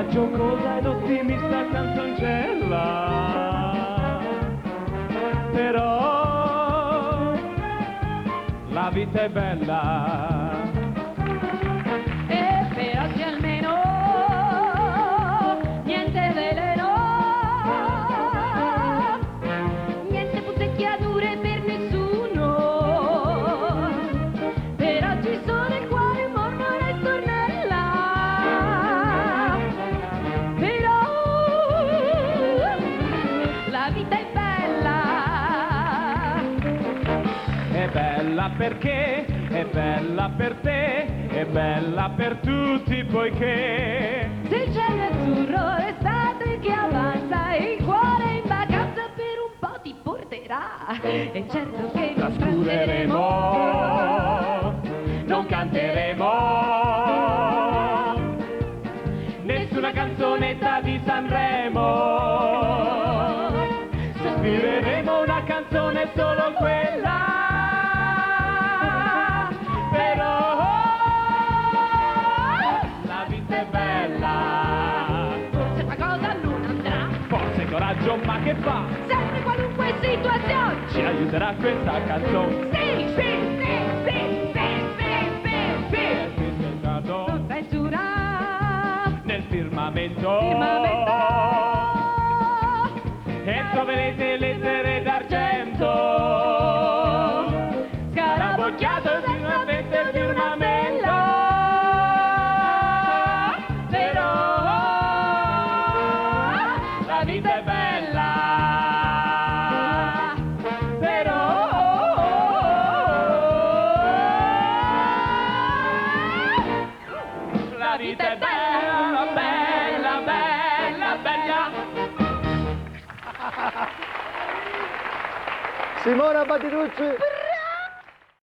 una giocosa ed ottimista canzoncella, però la vita è bella. E per oggi almeno niente veleno, niente punzecchiature per nessuno. Per oggi sono il cuore, mormora e tornella. Però la vita è bella. È bella perché è bella per te, è bella per tutti poiché Se il cielo è azzurro, l'estate che avanza, il cuore in vacanza per un po' ti porterà. E certo che non trascureremo, non canteremo nessuna canzonetta di Sanremo. Scriveremo una canzone solo quella. Però la vita è bella. forse qualcosa non andrà. Forse coraggio, ma che fa? Sempre qualunque situazione. Ci aiuterà questa canzone. Sì, sì, sì, sì, sì, sì, sì, sì. Significato Non censura. nel firmamento. Firmamento. E troverete lettere d'argento, scarabocchiato sicuramente il firmamento. Però la vita è bella. Però la vita è bella, bella, bella, bella. Simona Battirucci.